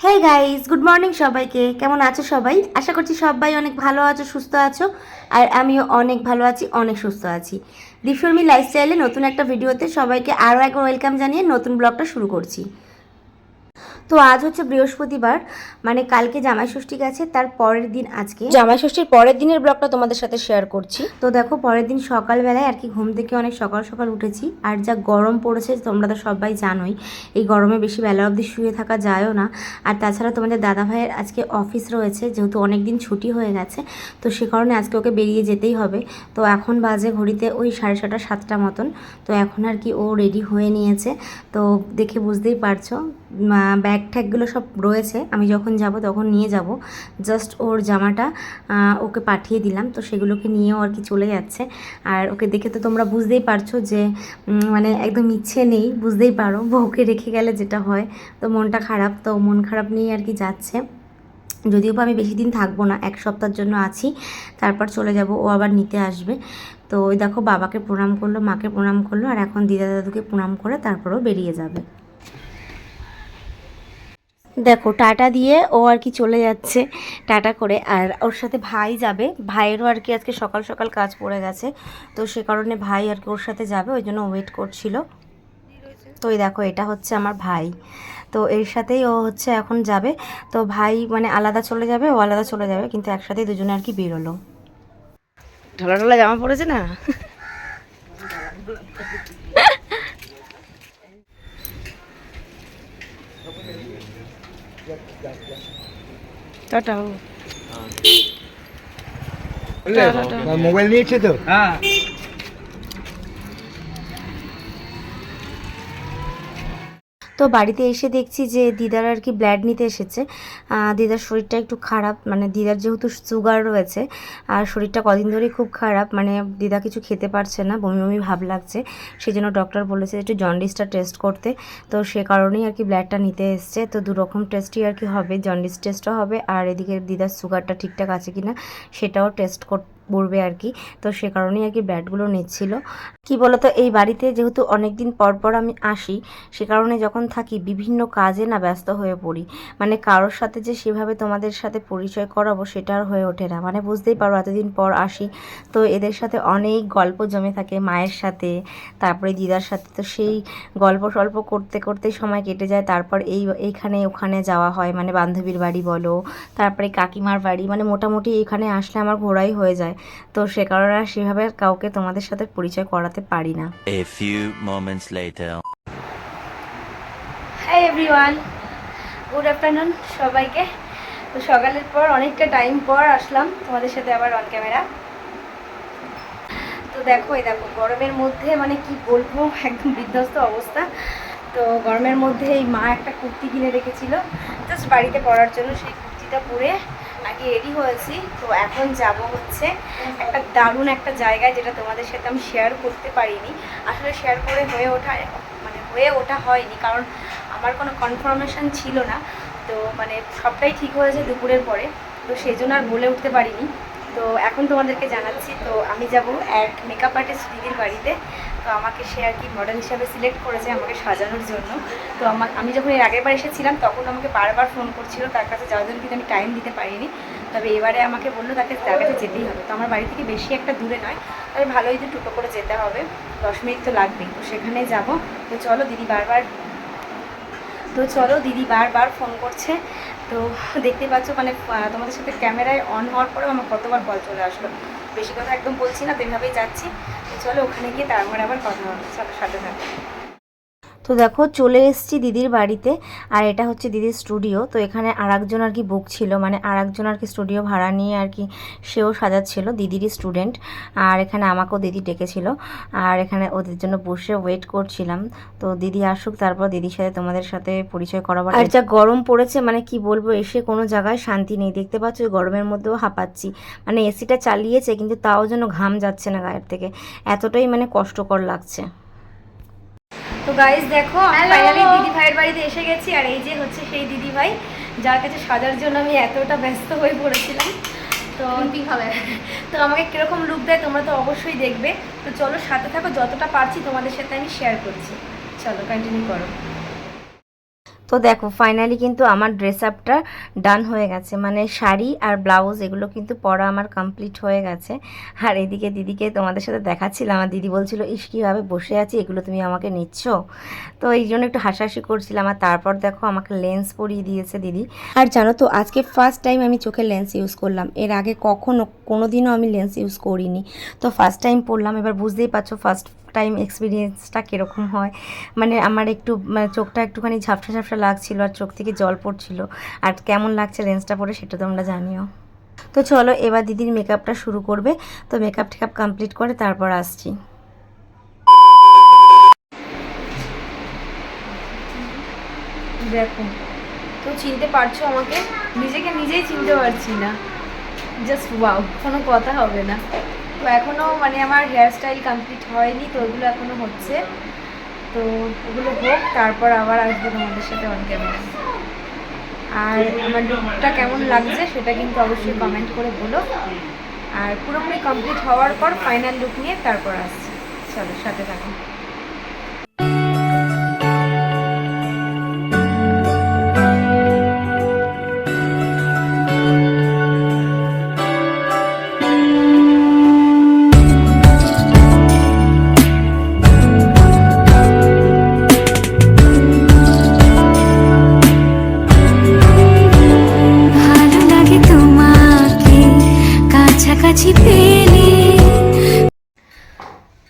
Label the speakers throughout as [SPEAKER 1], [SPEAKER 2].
[SPEAKER 1] Hey guys, good morning সবাইকে। কেমন আছো সবাই? আশা করছি সবাই অনেক ভালো আছো, সুস্থ আছো। আর আমিও অনেক ভালো আছি, অনেক সুস্থ আছি। দীপশর্মী লাইফস্টাইলে নতুন একটা ভিডিওতে সবাইকে আরও একবার ওয়েলকাম জানিয়ে নতুন ব্লগটা শুরু করছি। তো আজ হচ্ছে বৃহস্পতিবার, মানে কালকে জামাই ষষ্ঠী গেছে, তার পরের দিন আজকে জামাই ষষ্ঠীর পরের দিনের ব্লগটা তোমাদের সাথে শেয়ার করছি। তো দেখো, পরের দিন সকালবেলায় আর কি ঘুম থেকে অনেক সকাল সকাল উঠেছি। আর যা গরম পড়েছে তোমরা তো সবাই জানোই, এই গরমে বেশি বেলা অবধি শুয়ে থাকা যায়ও না। আর তাছাড়া তোমাদের দাদা ভাইয়ের আজকে অফিস রয়েছে, যেহেতু অনেক দিন ছুটি হয়ে গেছে, তো সে কারণে আজকে ওকে বেরিয়ে যেতেই হবে। তো এখন বাজে ঘড়িতে ওই 6:30 7টা মতন। তো এখন আর কি ও রেডি হয়ে নিয়েছে। তো দেখে বুঝতেই পারছো, ব্যাগ ট্যাগগুলো সব রয়েছে, আমি যখন যাব তখন নিয়ে যাব। জাস্ট ওর জামাটা ওকে পাঠিয়ে দিলাম, তো সেগুলোকে নিয়েও আর কি চলে যাচ্ছে। আর ওকে দেখে তো তোমরা বুঝতেই পারছো যে মানে একদম ইচ্ছে নেই, বুঝতেই পারো বউকে রেখে গেলে যেটা হয়। তো মনটা খারাপ, তো মন খারাপ নিয়ে আর কি যাচ্ছে। যদিও বা আমি বেশি দিন থাকবো না, 1 সপ্তাহের জন্য আছি, তারপর চলে যাব, ও আবার নিতে আসবে। তো ওই দেখো, বাবাকে প্রণাম করলো, মাকে প্রণাম করলো, আর এখন দিদা দাদুকে প্রণাম করে তারপরেও বেরিয়ে যাবে। দেখো, টাটা দিয়ে ও আর কি চলে যাচ্ছে, টাটা করে। আর ওর সাথে ভাই যাবে, ভাইয়েরও আর কি আজকে সকাল সকাল কাজ পড়ে গেছে, তো সে কারণে ভাই আর কি ওর সাথে যাবে, ওই জন্য ওয়েট করছিল। তো এই দেখো, এটা হচ্ছে আমার ভাই, তো এর সাথেই ও হচ্ছে এখন যাবে। তো ভাই মানে আলাদা চলে যাবে, ও আলাদা চলে যাবে, কিন্তু একসাথেই দুজনে আর কি বেরোলো। ঢালা ঢালা জামা পড়েছে না। টাটা।
[SPEAKER 2] মোবাইল নিয়েছে তো। হ্যাঁ,
[SPEAKER 1] তো বাড়িতে এসে দেখছি যে দিদার আর কি ব্লাড নিতে এসেছে। দিদার শরীরটা একটু খারাপ, মানে দিদার যেহেতু সুগার রয়েছে, আর শরীরটা কদিন ধরেই খুব খারাপ, মানে দিদা কিছু খেতে পারছে না, বমি বমি ভাব লাগছে। সেই জন্য ডক্টর বলেছে একটু জন্ডিসটা টেস্ট করতে। তো সে কারণেই আর কি ব্লাডটা নিতে এসছে। তো দুরকম টেস্টই আর কি হবে, জন্ডিস টেস্টও হবে, আর এদিকে দিদার সুগারটা ঠিকঠাক আছে কিনা সেটাও টেস্ট করবে আর কি। তো সে কারণেই আর কি ব্লাডগুলো নিচ্ছিল। কি বলতো, এই বাড়িতে যেহেতু অনেক দিন পর পর আমি আসি, সে কারণে যখন থাকি বিভিন্ন কাজে না ব্যস্ত হয়ে পড়ি। মানে কারোর সাথে যে সেভাবে তোমাদের সাথে পরিচয় করাবো সেটা আর হয়ে ওঠে না, মানে বুঝতেই পারো এতদিন পর আসি, তো এদের সাথে অনেক গল্প জমে থাকে, মায়ের সাথে, তারপরে দিদার সাথে। তো সেই গল্প সল্প করতে করতেই সময় কেটে যায়। তারপর এইখানে ওখানে যাওয়া হয়, মানে বান্ধবীর বাড়ি বলো, তারপরে কাকিমার বাড়ি, মানে মোটামুটি এখানে আসলে আমার ঘোরাই হয়ে যায়। তো সে কারণে আর সেভাবে কাউকে তোমাদের সাথে পরিচয় করাতে পারি না।
[SPEAKER 3] A few moments later.
[SPEAKER 1] Hi everyone, good afternoon সবাইকে। তো সকালের পর অনেকটা টাইম পর আসলাম তোমাদের সাথে আবার অন ক্যামেরা। তো দেখো, এই দেখো গরমের মধ্যে মানে কি বলবো, একদম বিধ্বস্ত অবস্থা। তো গরমের মধ্যে এই মা একটা কুর্তি কিনে রেখেছিল জাস্ট বাড়িতে পরার জন্য, সেই কুর্তিটা পরে আগে রেডি হয়েছি। তো এখন যাব হচ্ছে একটা দারুণ একটা জায়গায়, যেটা তোমাদের সাথে আমি শেয়ার করতে পারিনি। আসলে শেয়ার করে হয়ে ওঠা হয়নি, কারণ আমার কোনো কনফার্মেশন ছিল না। তো মানে সবটাই ঠিক হয়েছে দুপুরের পরে, তো সেই জন্য আর বলে উঠতে পারিনি। তো এখন তোমাদেরকে জানাচ্ছি, তো আমি যাব এক মেকআপ আর্টিস্ট দিদির বাড়িতে। তো আমাকে সে আর কি মডেল হিসাবে সিলেক্ট করেছে আমাকে সাজানোর জন্য। তো আমি যখন এর আগের বার এসেছিলাম তখন আমাকে বারবার ফোন করছিল তার কাছে যাওয়ার জন্য, কিন্তু আমি টাইম দিতে পারিনি। তবে এবারে আমাকে বললো তার কাছে যেতেই হবে। তো আমার বাড়ি থেকে বেশি একটা দূরে নয়, তবে ভালোই তো টোটো করে যেতে হবে, 10 মিনিট তো লাগবেই। তো সেখানে যাব। তো চলো, দিদি বারবার ফোন করছে। তো দেখতে পাচ্ছ, মানে তোমাদের সাথে ক্যামেরায় অন হওয়ার পরেও আমার কতবার কল চলে আসলো। বেশি কথা একদম বলছি না, তো এভাবেই যাচ্ছি। তো চলো, ওখানে গিয়ে তারপরে আবার কথা হবে, চলো সাথে থাকো। তো দেখো, চলে এসেছি দিদির বাড়িতে, আর এটা হচ্ছে দিদির স্টুডিও। তো এখানে আরেকজন আর কি বুক ছিল, মানে আরেকজন আর কি স্টুডিও ভাড়া নিয়ে আর কি সেও সাজাচ্ছিল, দিদিরই স্টুডেন্ট। আর এখানে আমাকেও দিদি ডেকেছিল, আর এখানে ওদের জন্য বসে ওয়েট করছিলাম। তো দিদি আসুক, তারপর দিদির সাথে তোমাদের সাথে পরিচয় করাবার। আর যা গরম পড়েছে, মানে কি বলবো, এসে কোনো জায়গায় শান্তি নেই। দেখতে পাচ্ছ গরমের মধ্যেও হাঁপাচ্ছি, মানে এসিটা চালিয়েছে কিন্তু তাও যেন ঘাম যাচ্ছে না গায়ের থেকে, এতটাই মানে কষ্টকর লাগছে। তো গাইস দেখো, আমি ফাইনালি দিদি ভাইয়ের বাড়িতে এসে গেছি, আর এই যে হচ্ছে সেই দিদি ভাই যার কাছে সাজার জন্য আমি এতটা ব্যস্ত হয়ে পড়েছিলাম। তো হবে, তো আমাকে কিরকম লুক দেয় তোমরা তো অবশ্যই দেখবে। তো চলো সাথে থাকো, যতটা পারছি তোমাদের সাথে আমি শেয়ার করছি। চলো কন্টিনিউ করো। তো দেখো ফাইনালি কিন্তু আমার ড্রেস আপটা ডান হয়ে গেছে, মানে শাড়ি আর ব্লাউজ এগুলো কিন্তু পরা আমার কমপ্লিট হয়ে গেছে। আর এদিকে দিদিকে তোমাদের সাথে দেখাচ্ছিলাম, আমার দিদি বলছিল ইস কীভাবে বসে আছি, এগুলো তুমি আমাকে নিচ্ছ, তো এই জন্য একটু হাসাহাসি করছিলাম। আর তারপর দেখো আমাকে লেন্স পরিয়ে দিয়েছে দিদি। আর জানো তো আজকে ফার্স্ট টাইম আমি চোখে লেন্স ইউজ করলাম, এর আগে কখনো কোনোদিনও আমি লেন্স ইউজ করিনি, তো ফার্স্ট টাইম পরলাম। এবার বুঝতেই পারছো ফার্স্ট টাইম এক্সপিরিয়েন্সটা কীরকম হয়, মানে আমার একটু মানে চোখটা একটুখানি ঝাপসা ঝাপসা লাগছিল আর চোখ থেকে জল পড়ছিল। আর কেমন লাগছে লেন্সটা পরে সেটা তোমরা জানিও। তো চলো এবার দিদির মেকআপটা শুরু করবে, তো মেকআপ টেকআপ কমপ্লিট করে তারপর আসছি। দেখো তো চিনতে পারছো আমাকে? নিজেকে নিজেই চিনতে পারছি না, জাস্ট ওয়াও, কোনো কথা হবে না। তো এখনও মানে আমার হেয়ার স্টাইল কমপ্লিট হয়নি, তো ওগুলো এখনও হচ্ছে, তো ওগুলো হোক তারপর আবার আসবো তোমাদের সাথে অন ক্যামেরা। আর আমার লুকটা কেমন লাগছে সেটা কিন্তু অবশ্যই কমেন্ট করে বলো। আর পুরোপুরি কমপ্লিট হওয়ার পর ফাইনাল লুক নিয়ে তারপর আসছি, চলো সাথে থাকো।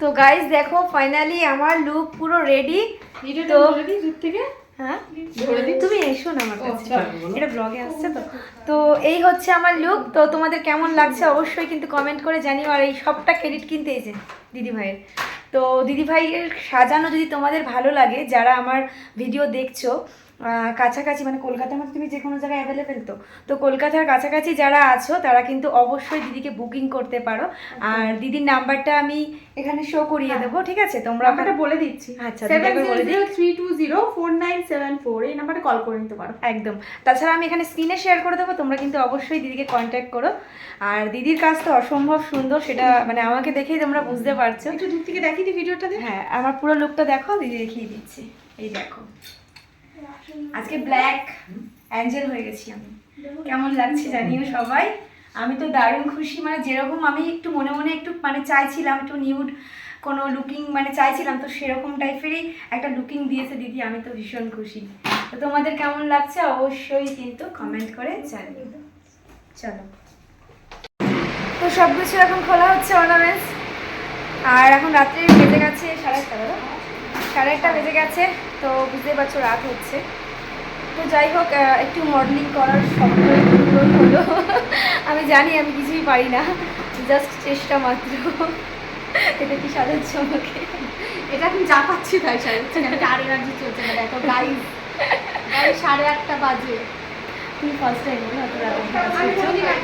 [SPEAKER 1] তো গাইস দেখো ফাইনালি আমার লুক পুরো রেডি। তো দূর থেকে হ্যাঁ তুমি এসো না আমার কাছে, এটা ব্লগে আসছে। তো তো এই হচ্ছে আমার লুক। তো তোমাদের কেমন লাগছে অবশ্যই কিন্তু কমেন্ট করে জানিও। আর এই সবটা ক্রেডিট কিনতে এসে দিদি ভাইয়ের। তো দিদি ভাইয়ের সাজানো যদি তোমাদের ভালো লাগে, যারা আমার ভিডিও দেখছো কাছাকাছি, মানে কলকাতার মধ্যে তুমি যে কোনো জায়গায় অ্যাভেলেবেল, তো কলকাতার কাছাকাছি যারা আছো তারা কিন্তু অবশ্যই দিদিকে বুকিং করতে পারো। আর দিদির নাম্বারটা আমি এখানে শো করিয়ে দেবো, ঠিক আছে? তোমরা
[SPEAKER 4] নাম্বারটা বলে দিচ্ছি।
[SPEAKER 1] আচ্ছা
[SPEAKER 4] 7003204974, এই নাম্বারে কল করে নিতে পারো।
[SPEAKER 1] একদম। তাছাড়া আমি এখানে স্ক্রিনে শেয়ার করে দেবো, তোমরা কিন্তু অবশ্যই দিদিকে কন্ট্যাক্ট করো। আর দিদির কাজ তো অসম্ভব সুন্দর, সেটা মানে আমাকে দেখেই তোমরা বুঝতে পারছো।
[SPEAKER 4] একটু দূর থেকে দেখিয়ে দিই ভিডিওটা।
[SPEAKER 1] হ্যাঁ আমার পুরো লুকটা দেখো, দিদি দেখিয়ে দিচ্ছি। এই দেখো আজকে ব্ল্যাক অ্যাঞ্জেল হয়ে গেছি আমি, কেমন লাগছে জানিও সবাই। আমি তো দারুণ খুশি, মানে যেরকম আমি একটু মনে মনে একটু মানে চাইছিলাম একটু নিউড কোনো লুকিং মানে চাইছিলাম, তো সেরকম টাইপেরই একটা লুকিং দিয়েছে দিদি, আমি তো ভীষণ খুশি। তো তোমাদের কেমন লাগছে অবশ্যই কিন্তু কমেন্ট করে জানিও। চলো তো সব কিছু এখন খোলা হচ্ছে অর্নামেন্টস। আর এখন রাত্রে বেজে গেছে 1:30 বেজে গেছে, তো বুঝতে পারছো রাত হচ্ছে। তো যাই হোক একটু মডেলিং করার স্বপ্ন পূরণ হলো। আমি জানি আমি কিছুই পারি না, জাস্ট চেষ্টা মাত্র। এটা কি সাজাচ্ছ আমাকে?
[SPEAKER 4] এটা এখন যা পাচ্ছি তাই সাজাচ্ছি, আরো রাজ্য চলছে না। দেখো গাইস 8:30 বাজে।
[SPEAKER 1] তুমি ফার্স্ট টাইম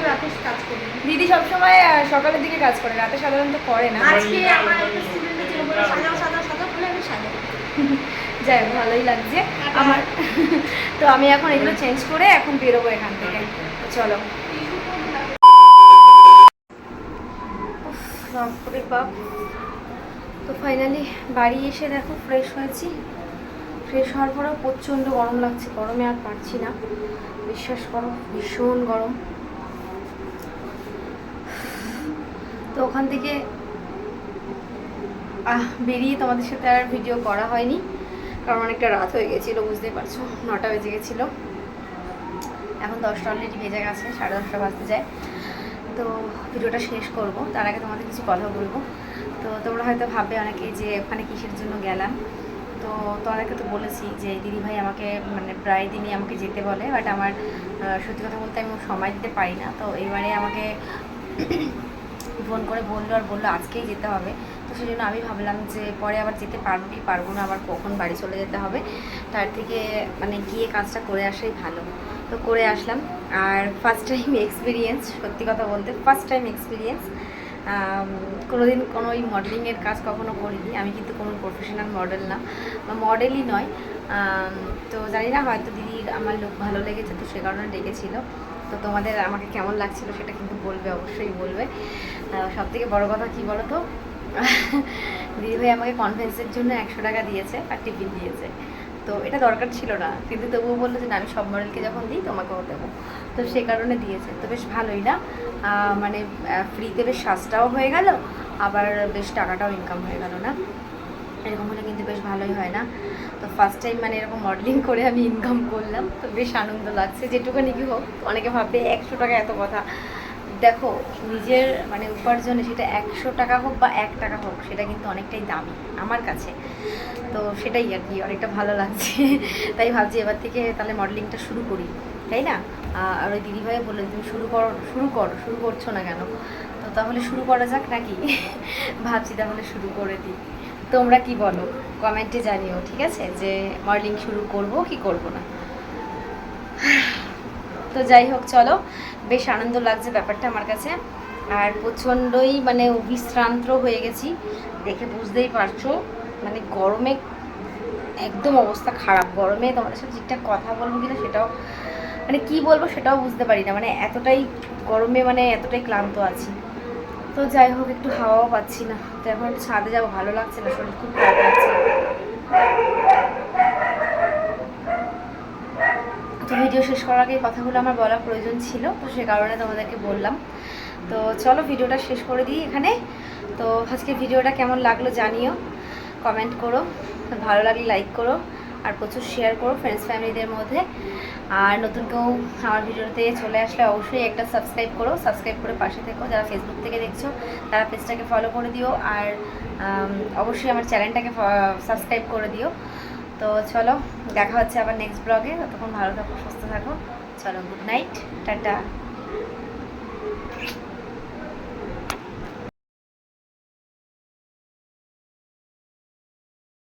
[SPEAKER 4] রাতে কাজ করি।
[SPEAKER 1] দিদি সবসময় সকালের দিকে কাজ করে, রাতে সাধারণত করে না।
[SPEAKER 4] আজকে আমার একটা স্টুডেন্টের ছিল বলে সাজা বলে আমি সাজাই।
[SPEAKER 1] যাই হোক ভালোই লাগছে আমার। তো আমি এখন এগুলো চেঞ্জ করে এখন বেরোবো এখান থেকে, তো চলো। বাপ, তো ফাইনালি বাড়ি এসে দেখো ফ্রেশ হয়েছি। ফ্রেশ হওয়ার পরেও প্রচণ্ড গরম লাগছে, গরমে আর পারছি না, বিশ্বাস করো ভীষণ গরম। তো ওখান থেকে বেরিয়ে তোমাদের সাথে আর ভিডিও করা হয়নি, কারণ অনেকটা রাত হয়ে গেছিলো, বুঝতেই পারছো 9টা বেজে গেছিলো। এখন 10টা অলরেডি বেজে গেছে, 10:30 বাজতে যায়। তো ভিডিওটা শেষ করব, তার আগে তোমাদের কিছু কথা বলবো। তো তোমরা হয়তো ভাববে অনেকে যে ওখানে কিসের জন্য গেলাম। তো তোমাদেরকে তো বলেছি যে দিদিভাই আমাকে মানে প্রায় দিনই আমাকে যেতে বলে, বাট আমার সত্যি কথা বলতে আমি সময় দিতে পারি না। তো এবারে আমাকে ফোন করে বললো আর বললো আজকেই যেতে হবে। তো সেই জন্য আমি ভাবলাম যে পরে আবার যেতে পারবো কি পারবো না, আবার কখন বাড়ি চলে যেতে হবে, তার থেকে মানে গিয়ে কাজটা করে আসাই ভালো। তো করে আসলাম। আর ফার্স্ট টাইম এক্সপিরিয়েন্স, সত্যি কথা বলতে ফার্স্ট টাইম এক্সপিরিয়েন্স। কোনোদিন কোনো ওই মডেলিংয়ের কাজ কখনো করিনি, আমি কিন্তু কোনো প্রফেশনাল মডেল না বা মডেলই নয়। তো জানি না হয়তো দিদির আমার লুক ভালো লেগেছে, তো সে কারণে ডেকেছিল। তো তোমাদের আমাকে কেমন লাগছিল সেটা কিন্তু বলবে, অবশ্যই বলবে। সবথেকে বড় কথা কী বলো তো, দিদিভাই আমাকে কনফারেন্সের জন্য 100 টাকা দিয়েছে আর টিফিন দিয়েছে।
[SPEAKER 4] তো এটা দরকার ছিল না, কিন্তু তবুও বললো যে না আমি সব মডেলকে যখন দিই তোমাকেও দেবো, তো সে কারণে দিয়েছে। তো বেশ ভালোই না, মানে ফ্রিতে বেশ সাজটাও হয়ে গেল, আবার বেশ টাকাটাও ইনকাম হয়ে গেল না? এরকম হলে কিন্তু বেশ ভালোই হয় না? তো ফার্স্ট টাইম মানে এরকম মডেলিং করে আমি ইনকাম করলাম, তো বেশ আনন্দ লাগছে। যেটুকুনি কি হোক, অনেকে ভাববে 100 টাকা এত কথা, দেখো নিজের মানে উপার্জনে সেটা 100 টাকা হোক বা 1 টাকা হোক, সেটা কিন্তু অনেকটাই দামি আমার কাছে। তো সেটাই আর কি, অনেকটা ভালো লাগছে। তাই ভাবছি এবার থেকে তাহলে মডেলিংটা শুরু করি, তাই না? আর ওই দিদিভাই বললেন তুমি শুরু করছো না কেন? তো তাহলে শুরু করা যাক নাকি? ভাবছি তাহলে শুরু করে দিই। তোমরা কি বলো কমেন্টে জানিও, ঠিক আছে, যে মডেলিং শুরু করব কি করব না। তো যাই হোক, চলো, বেশ আনন্দ লাগছে ব্যাপারটা আমার কাছে। আর প্রচণ্ডই মানে অবিশ্রান্ত হয়ে গেছি, দেখে বুঝতেই পারছো। মানে গরমে একদম অবস্থা খারাপ, গরমে তোমাদের সাথে ঠিকঠাক কথা বলবো কিনা সেটাও মানে কি বলবো সেটাও বুঝতে পারি না, মানে এতটাই গরমে মানে এতটাই ক্লান্ত আছি। তো যাই হোক, একটু হাওয়াও পাচ্ছি না, তো এখন একটু ছাদে যাবো, ভালো লাগছে না, শরীর খুব খারাপ লাগছে। তো ভিডিও শেষ করার আগে কথাগুলো আমার বলা প্রয়োজন ছিল, তো সে কারণে তোমাদেরকে বললাম। তো চলো ভিডিওটা শেষ করে দিই এখানে। তো আজকে ভিডিওটা কেমন লাগলো জানিও, কমেন্ট করো, ভালো লাগলে লাইক করো, আর প্রচুর শেয়ার করো ফ্রেন্ডস ফ্যামিলিদের মধ্যে। আর নতুন কেউ আমার ভিডিওতে চলে আসলে অবশ্যই একটা সাবস্ক্রাইব করো, সাবস্ক্রাইব করে পাশে থেকো। যারা ফেসবুক থেকে দেখছো তারা পেজটাকে ফলো করে দিও, আর অবশ্যই আমার চ্যানেলটাকে সাবস্ক্রাইব করে দিও। তো চলো, দেখা হচ্ছে আবার নেক্সট ব্লগে। ততক্ষণ ভালো থাকো, সুস্থ থাকো। চলো, গুড নাইট, টাটা।